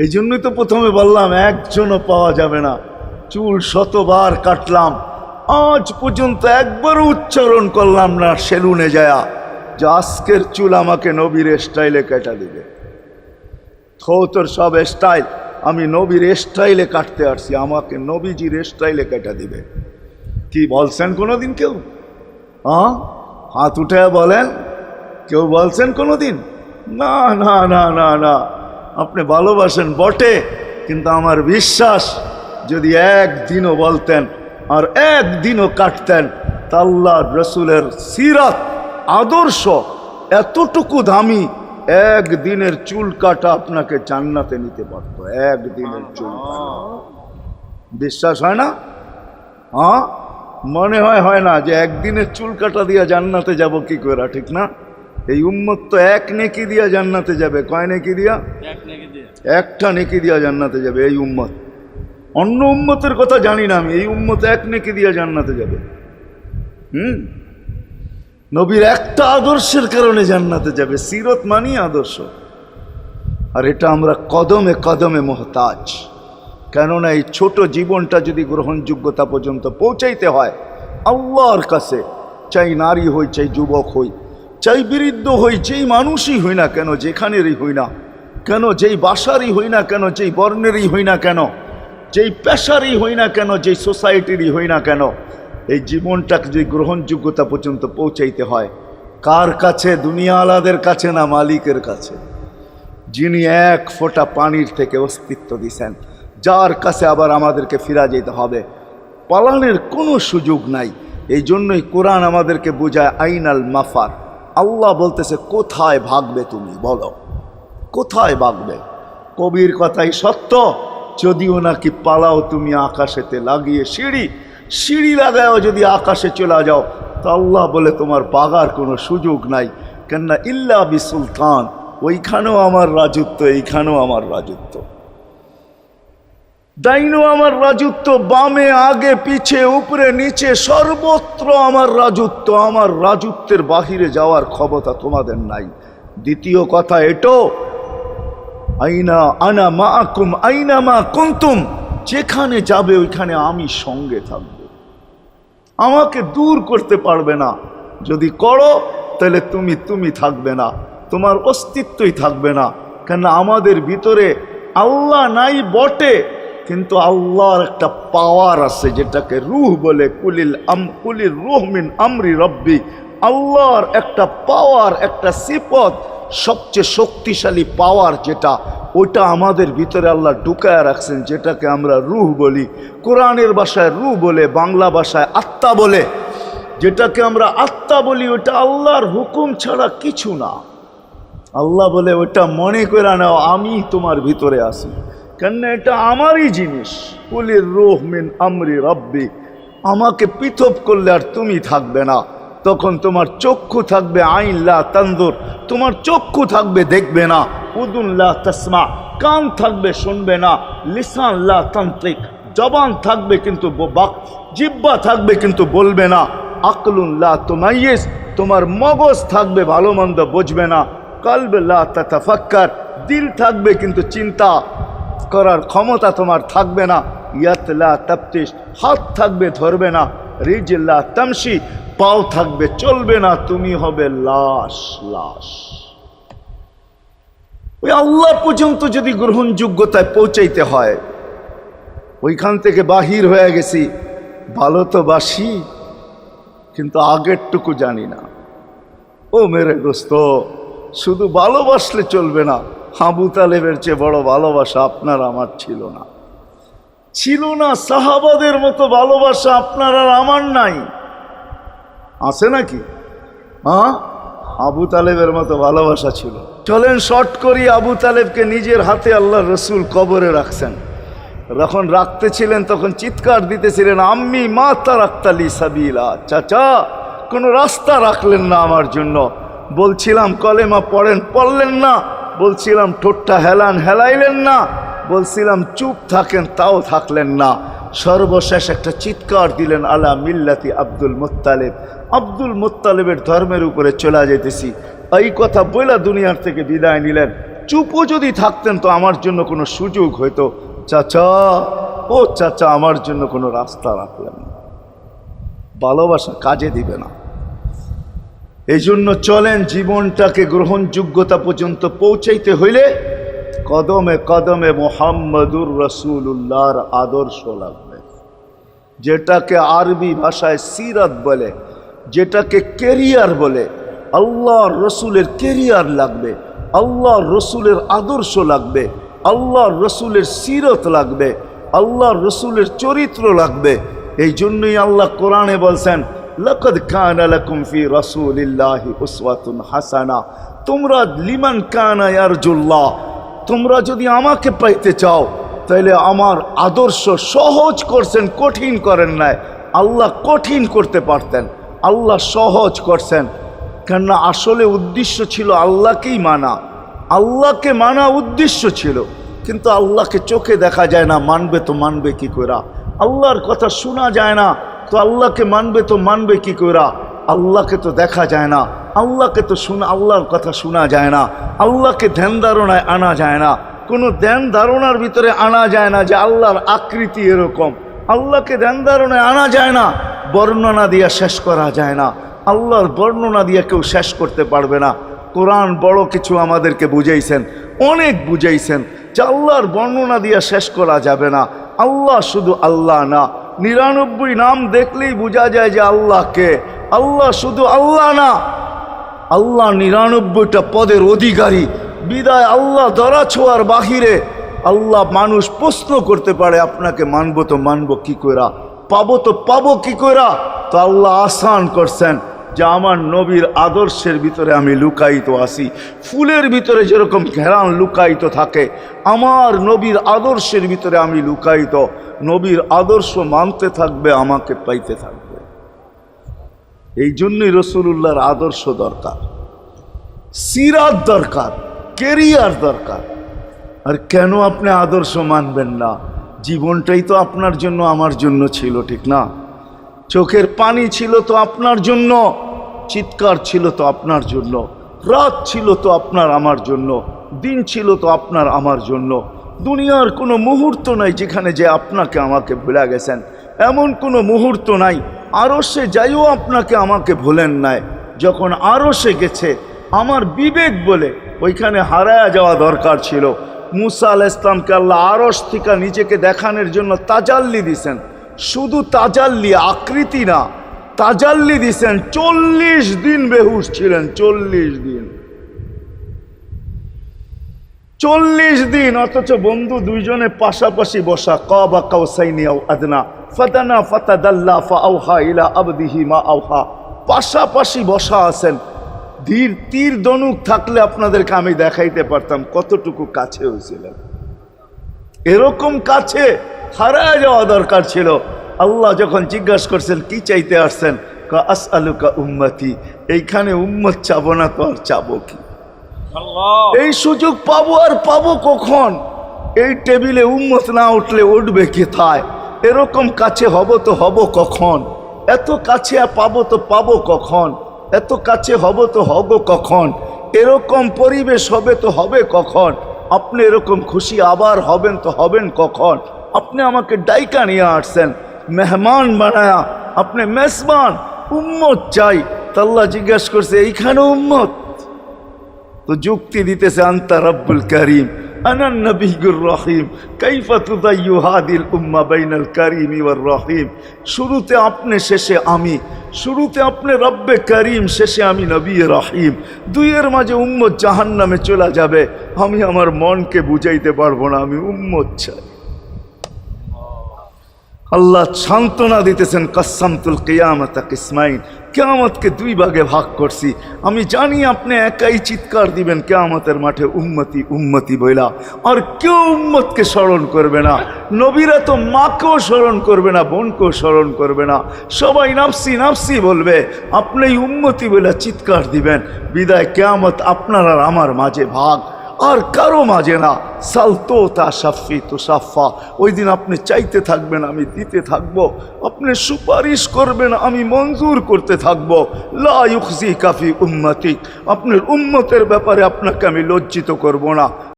এই জন্যই তো প্রথমে বললাম একজনও পাওয়া যাবে না। চুল শতবার কাটলাম, আজ পর্যন্ত একবারও উচ্চারণ করলাম না সেলুনে যায়া যে আজকের চুল আমাকে নবীর স্টাইলে কেটে দিবে। তোর সব স্টাইল, আমি নবীর স্টাইলে কাটতে আসছি, আমাকে নবীজির স্টাইলে কেটে দিবে। কি বলছেন কোনোদিন কেউ? হ্যাঁ, হাত উঠে বলেন, কেউ বলছেন কোনোদিন? না না না না না। আপনি ভালোবাসেন বটে, কিন্তু আমার বিশ্বাস যদি একদিনও বলতেন আর একদিনও কাটতেন তা আল্লাহর রসুলের সিরাত আদর্শ এতটুকু দামি, একদিনের চুল কাটা আপনাকে জান্নাতে নিতে পারত। একদিনের চুল কাটা বিশ্বাস হয় না? হ্যাঁ, মনে হয় না যে একদিনের চুল কাটা দিয়া জান্নাতে যাব কি করে, ঠিক না? এই উম্মত তো এক নেকি দিয়া জান্নাতে যাবে। কয় নেকি দিয়া? একটা নেকি দিয়া জান্নাতে যাবে এই উম্মত। অন্য উম্মতের কথা জানি না আমি, এই উম্মত এক নেকি দিয়া জান্নাতে যাবে। নবীর একটা আদর্শের কারণে জান্নাতে যাবে। সিরত মানি আদর্শ, আর এটা আমরা কদমে কদমে মোহতাজ। কেননা এই ছোট জীবনটা যদি গ্রহণযোগ্যতা পর্যন্ত পৌঁছাইতে হয় আল্লাহর কাছে, চাই নারী হই, চাই যুবক হই, চাই বৃদ্ধ হই, যেই মানুষই হই না কেন, যেখানেরই হই না কেন, যেই বাসারই হই না কেন, যেই বর্ণেরই হই না কেন, যেই পেশারই হই না কেন, যেই সোসাইটিরই হই না কেন, এই জীবনটাকে যদি গ্রহণযোগ্যতা পর্যন্ত পৌঁছাইতে হয় কার কাছে? দুনিয়াওয়ালাদের কাছে না, মালিকের কাছে, যিনি এক ফোঁটা পানির থেকে অস্তিত্ব দিছেন, যার কাছে আবার আমাদেরকে ফিরা যেতে হবে। পালানের কোনো সুযোগ নাই। এই জন্যই কোরআন আমাদেরকে বোঝায় আইনাল মাফার। আল্লাহ বলতেছে কোথায় ভাগবে তুমি, বলো কোথায় ভাগবে? কবির কথাই সত্য, যদিও নাকি পালাও তুমি আকাশেতে লাগিয়ে সিঁড়ি লাগাও যদি আকাশে চলে যাও, তা আল্লাহ বলে তোমার বাগার কোনো সুযোগ নাই। কেননা ইল্লা বিসুলতান, ওইখানেও আমার রাজত্ব, এইখানেও আমার রাজত্ব, ডাইনো আমার রাজত্ব, বামে আগে পিছে উপরে নিচে সর্বত্র আমার রাজত্ব। আমার রাজত্বের বাহিরে যাওয়ার ক্ষমতা তোমাদের নাই। দ্বিতীয় কথা এটো, আইনা আনা মাআকুম আইনা মা কুনতুম, যেখানে যাবে ওইখানে আমি সঙ্গে থাকব, আমাকে দূর করতে পারবে না। যদি করো তাহলে তুমি থাকবে না, তোমার অস্তিত্বই থাকবে না। কেন আমাদের ভিতরে আল্লাহ নাই বটে, কিন্তু আল্লাহর একটা পাওয়ার আছে যেটাকে রূহ বলে। কুলির রূহ মিন আমরি রব্বি, আল্লাহর একটা পাওয়ার, একটা সিফত, সবচেয়ে শক্তিশালী পাওয়ার যেটা, ওটা আমাদের ভিতরে আল্লাহ ঢুকায় রাখছেন, যেটাকে আমরা রূহ বলি। কোরআনের ভাষায় রূহ বলে, বাংলা ভাষায় আত্মা বলে। যেটাকে আমরা আত্মা বলি ওটা আল্লাহর হুকুম ছাড়া কিছু না। আল্লাহ বলে ওটা মনে করে নাও আমি তোমার ভিতরে আছি, কেন এটা আমারই জিনিস। কুলির রূহ মিন আমরি রব্বি, আমাকে পৃথক করলে আর তুমি থাকবে না। তখন তোমার চক্ষু থাকবে আইন লা তানজুর, তোমার চক্ষু থাকবে দেখবে না। উদুন লা তাসমা, কান থাকবে শুনবে না। লিসান লা তান্তিক, জবান থাকবে কিন্তু জিহ্বা থাকবে কিন্তু বলবে না। আকলুন লা তুমাইয়িজ, তোমার মগজ থাকবে ভালো মন্দ বুঝবে না। কলব লা তাতাফাক্কার, দিল থাকবে কিন্তু চিন্তা করার ক্ষমতা তোমার থাকবে না। ইয়াত লা তাফতিশ, হাত থাকবে ধরবে না। রিজল লা তামশি, পাও থাকবে চলবে না। তুমি হবে লাশ। ওই আল্লাহ পর্যন্ত যদি গ্রহণযোগ্যতায় পৌঁছাইতে হয়, ওইখান থেকে বাহির হয়ে গেছি। ভালো তো বাসি, কিন্তু আগেরটুকু জানি না। ও মেরে দোস্ত, শুধু ভালোবাসলে চলবে না। আবু তালেবের চেয়ে বড় ভালোবাসা আপনার আমার ছিল না। সাহাবাদের মতো ভালোবাসা আপনার আর আমার নাই। আছে নাকি? হ্যাঁ, আবু তালেবের মতো ভালোবাসা ছিল। চলেন শর্ট করি। আবু তালেবকে নিজের হাতে আল্লাহ রসুল কবরে রাখছেন। যখন রাখতেছিলেন তখন চিৎকার দিতেছিলেন, আম্মি মা তারাক্তালি সাবিলা, চাচা কোনো রাস্তা রাখলেন না আমার জন্য। বলছিলাম কলেমা পড়লেন না। বলছিলাম ঠোঁটটা হেলাইলেন না। বলছিলাম চুপ থাকেন, তাও থাকলেন না। সর্বশেষ একটা চিৎকার দিলেন, আলা মিল্লাতি আব্দুল মুত্তালিব, আব্দুল মুত্তালিবের ধর্মের উপরে চলে যেতেছি। এই কথা বইলা দুনিয়ার থেকে বিদায় নিলেন। চুপও যদি থাকতেন তো আমার জন্য কোনো সুযোগ হইতো। চাচা, ও চাচা, আমার জন্য কোনো রাস্তা রাখলেন না। ভালোবাসা কাজে দিবে না। এই জন্য চলেন, জীবনটাকে গ্রহণযোগ্যতা পর্যন্ত পৌঁছাইতে হইলে কদমে কদমে মুহাম্মদুর রাসূলুল্লাহর আদর্শ লাগবে, যেটাকে আরবি ভাষায় সিরাত বলে, যেটাকে কেরিয়ার বলে। আল্লাহর রসুলের কেরিয়ার লাগবে, আল্লাহর রসুলের আদর্শ লাগবে, আল্লাহর রসুলের সিরত লাগবে, আল্লাহর রসুলের চরিত্র লাগবে। এই জন্যই আল্লাহ কোরআনে বলছেন, লাকাদ কানা লাকুম ফি রাসূলিল্লাহি উসওয়াতুন হাসানা। তোমরা লিমান কানা ইয়ারজুল্লাহ, তোমরা যদি আমাকে পাইতে চাও তাহলে আমার আদর্শ সহজ করছেন, কঠিন করেন নাই। আল্লাহ কঠিন করতে পারতেন, আল্লাহ সহজ করছেন। কেননা আসলে উদ্দেশ্য ছিল আল্লাহকেই মানা, আল্লাহকে মানা উদ্দেশ্য ছিল। কিন্তু আল্লাহকে চোখে দেখা যায় না, মানবে তো মানবে কি করে? আল্লাহর কথা শোনা যায় না, তো আল্লাহকে মানবে তো মানবে কি করে? আল্লাহকে তো দেখা যায় না, আল্লাহকে তো আল্লাহর কথা শোনা যায় না, আল্লাহকে ধ্যান ধারণায় আনা যায় না, কোনো ধ্যান ধারণার ভিতরে আনা যায় না যে আল্লাহর আকৃতি এরকম। আল্লাহকে ধ্যান ধারণায় আনা যায় না, বর্ণনা দিয়ে শেষ করা যায় না। আল্লাহর বর্ণনা দিয়ে কেউ শেষ করতে পারবে না। কোরআন বড় কিছু আমাদেরকে বুঝাইছেন, অনেক বুঝাইছেন যে আল্লাহর বর্ণনা দিয়ে শেষ করা যাবে না। আল্লাহ শুধু আল্লাহ না, 99 নাম দেখলেই বোঝা যায় যে আল্লাহকে। আল্লাহ শুধু আল্লাহ না, আল্লাহ 99টা পদের অধিকারী। বিদায় আল্লাহ ধরা ছোঁয়ার বাহিরে আল্লাহ মানুষ প্রশ্ন করতে পারে, আপনাকে মানবো তো মানবো কি কইরা, পাবো তো পাবো কি কইরা? তো আল্লাহ আসান করছেন যে আমার নবীর আদর্শের ভিতরে আমি লুকায়িত আছি। ফুলের ভিতরে যেরকম ঘেরান লুকায়িত থাকে, আমার নবীর আদর্শের ভিতরে আমি লুকায়িত। নবীর আদর্শ মানতে থাকবে, আমাকে পাইতে থাকবে। এই জন্যই রাসূলুল্লাহর আদর্শ দরকার, সিরাত দরকার, কেরিয়ার দরকার। আর কেন আপনি আদর্শ মানবেন না? জীবনটাই তো আপনার জন্য আমার জন্য ছিল, ঠিক না? চোখের পানি ছিল তো আপনার জন্য, চিৎকার ছিল তো আপনার জন্য, রাত ছিল তো আপনার আমার জন্য, দিন ছিল তো আপনার আমার জন্য। দুনিয়ার কোনো মুহূর্ত নাই যেখানে যে আপনাকে আমাকে ভুলে গেছেন, এমন কোনো মুহূর্ত নাই। আরশে যাইও আপনাকে আমাকে ভুলেন নাই। যখন আরশে গেছে আমার বিবেক বলে ওইখানে হারায়া যাওয়া দরকার ছিল। মুসা আলাইহিস সালামকে আল্লাহ আরশ থেকে নিজেকে দেখানোর জন্য তাজাল্লি দিছেন। শুধু তাজাল্লি, আকৃতি না, তাজাল্লি দিছেন। 40 দিন বেহুশ ছিলেন, 40 দিন, 40 দিন। অথচ বন্ধু দুইজনে পাশাপাশি বসা, কাবা কাউসাইনি আও আদনা ফাদানা ফাতাদাল্লা ফাআওহা ইলা আবদিহি মা আওহা, পাশাপাশি বসা আছেন। ধীর তীর ধনুক থাকলে আপনাদেরকে আমি দেখাইতে পারতাম কতটুকু কাছে হয়েছিলেন। এরকম কাছে হারায় যাওয়া দরকার ছিল। আল্লাহ যখন জিজ্ঞাসা করছেন কি চাইতে আসছেন, আসআলুকা উম্মতি, এইখানে উম্মত চাবো না তো আর চাবো কি? এই সুযোগ পাবো আর পাবো কখন? এই টেবিলে উম্মত না উঠলে উঠবে কোথায়? এরকম কাছে হব তো হব কখন? এত কাছে পাবো তো পাবো কখন? এত কাছে হব তো হব কখন? এরকম পরিবেশ হবে তো হবে কখন? আপনি এরকম খুশি আবার হবেন তো হবেন কখন? আপনি আমাকে ডাইকা নিয়ে আসছেন, মেহমান বানায়া, আপনি মেজবান, উম্মত চাই। আল্লাহ জিজ্ঞাসা করছে এইখানে উম্মত? তো যুক্তি দিতেছে আনতা রব্বুল করিম আনান নবিয়্যুর রহিম কাইফা তুদাইয়ু হাদিল উম্মাহ বাইনাল কারীমি ওয়ার রহিম। শুরুতে আপনি, শেষে আমি। শুরুতে আপনি রব্বে করিম, শেষে আমি নবী রহিম। দুইয়ের মাঝে উম্মত জাহান্নামে চলে যাবে। আমি আমার মনকে বুঝাইতে পারবো না, আমি উম্মত চাই। আল্লাহ সান্ত্বনা দিতেছেন, কাসসামতুল কিয়ামাতা কিসমাইন, কিয়ামতকে 2 ভাগে ভাগ করছি। আমি জানি আপনি একাই চিৎকার দিবেন কিয়ামতের মাঠে উম্মতি উম্মতি বইলা, আর কেউ উম্মতকে স্মরণ করবে না। নবীরা তো মাকেও স্মরণ করবে না, বোনকেও স্মরণ করবে না, সবাই নাফসি নাফসি বলবে। আপনি উম্মতি বইলা চিৎকার দিবেন। বিদায় কিয়ামত আপনার আর আমার মাঝে ভাগ, আর কারো মাঝে না। সালতো তা সাফি তো সাফা, ওই দিন আপনি চাইতে থাকবেন, আমি দিতে থাকব, আপনি সুপারিশ করবেন, আমি মঞ্জুর করতে থাকব। লা ইউখজি কাফি উম্মতি, আপনার উম্মতের ব্যাপারে আপনাকে আমি লজ্জিত করব না।